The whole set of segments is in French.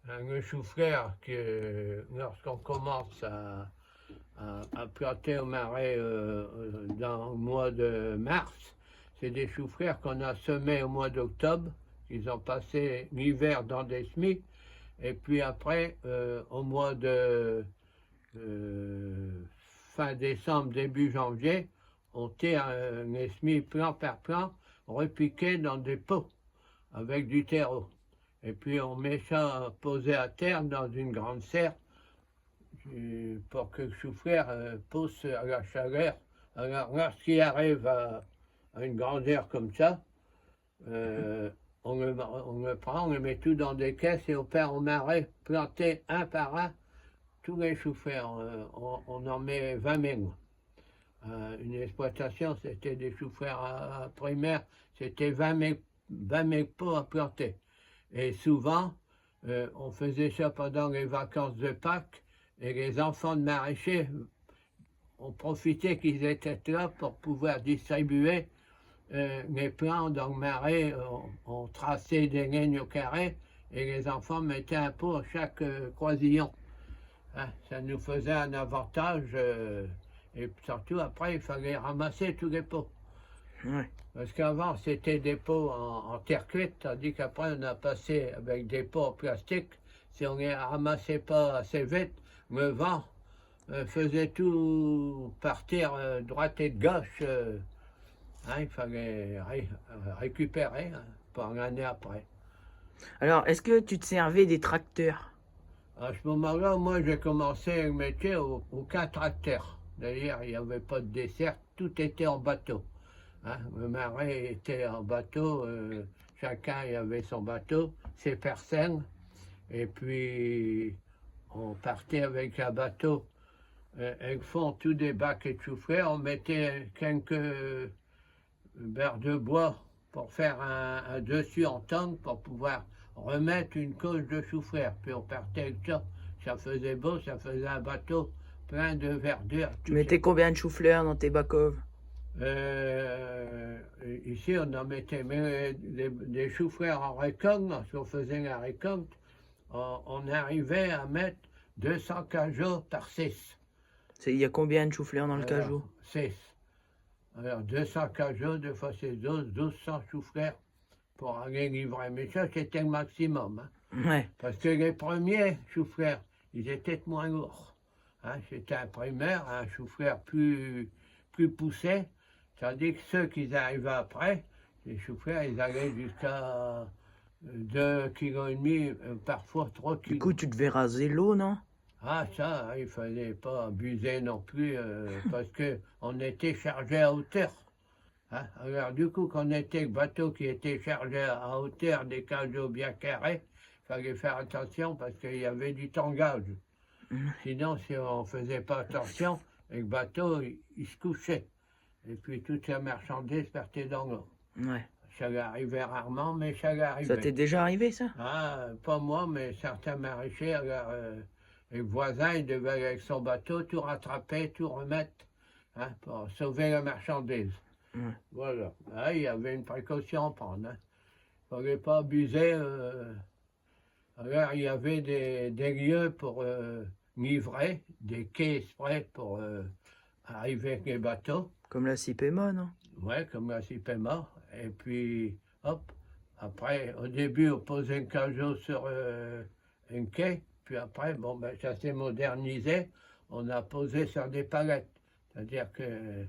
Le chou-fleur, lorsqu'on commence à planter au marais dans le mois de mars, c'est des choux-fleurs qu'on a semés au mois d'octobre. Ils ont passé l'hiver dans des semis. Et puis après, au mois de fin décembre, début janvier, on tire les semis plan par plan, repiqués dans des pots avec du terreau. Et puis on met ça posé à terre dans une grande serre pour que le chou-fleur pousse à la chaleur. Alors lorsqu'il arrive à une grandeur comme ça, on le prend, on le met tout dans des caisses et on part au marais, planter un par un tous les choux-fleurs. On en met 20 000. Une exploitation, c'était des choux-fleurs primaires, c'était 20 000 pots à planter. Et souvent, on faisait ça pendant les vacances de Pâques, et les enfants de maraîchers ont profité qu'ils étaient là pour pouvoir distribuer les plants dans le marais. On traçait des lignes au carré, et les enfants mettaient un pot à chaque croisillon. Hein, ça nous faisait un avantage, et surtout après, il fallait ramasser tous les pots. Ouais. Parce qu'avant, c'était des pots en terre cuite, tandis qu'après, on a passé avec des pots en plastique. Si on ne les ramassait pas assez vite, le vent faisait tout partir droite et de gauche. Hein, il fallait récupérer pour l'année après. Alors, est-ce que tu te servais des tracteurs? À ce moment-là, moi, j'ai commencé le métier aucun tracteur. D'ailleurs, il n'y avait pas de dessert, tout était en bateau. Hein, le marais était en bateau, chacun y avait son bateau, ses personnes, et puis on partait avec un bateau, avec fond tous des bacs et de chou-fleur, on mettait quelques barres de bois pour faire un dessus en tangue pour pouvoir remettre une couche de chou-fleur, puis on partait avec ça, ça faisait beau, ça faisait un bateau plein de verdure. Tu mettais combien de choux-fleurs dans tes bacoves? Ici, on en mettait des choux-fleurs en récolte. Lorsqu'on faisait la récolte, on arrivait à mettre 200 cajots par 6. Il y a combien de choux-fleurs dans le cajot? 6. Alors, 200 cajots, 2 fois 6, 1200 choux-fleurs pour aller livrer. Mais ça, c'était le maximum. Hein. Ouais. Parce que les premiers choux-fleurs, ils étaient moins lourds. Hein. C'était un primaire, un chou-fleur plus poussé. Tandis que ceux qui arrivaient après, les choux-fleurs, ils allaient jusqu'à 2,5 kg, parfois 3 kg. Du coup, tu devais raser l'eau, non? Ah, ça, il ne fallait pas abuser non plus, parce qu'on était chargé à hauteur. Hein? Alors, du coup, quand on était le bateau qui était chargé à hauteur des cajots bien carrés, il fallait faire attention parce qu'il y avait du tangage. Sinon, si on ne faisait pas attention, le bateau, il se couchait. Et puis toute la marchandise partait dans l'eau. Ouais. Ça arrivait rarement, mais ça arrivait. Ça t'est déjà arrivé, ça? Ah, pas moi, mais certains maraîchers, alors, les voisins, ils devaient avec son bateau tout rattraper, tout remettre, hein, pour sauver la marchandise. Ouais. Voilà. Là, il y avait une précaution à prendre. Hein. Il ne fallait pas abuser. Alors, il y avait des lieux pour livrer, des quais exprès pour arriver avec les bateaux. Comme la Cipéma, non? Ouais, comme la Cipéma. Et puis, hop, après, au début, on posait un cajot sur un quai. Puis après, bon, ben, ça s'est modernisé. On a posé sur des palettes. C'est-à-dire que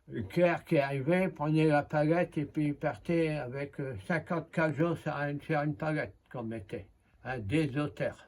le clerc qui arrivait prenait la palette et puis il partait avec 50 cajots sur une palette qu'on mettait. Un désauteur.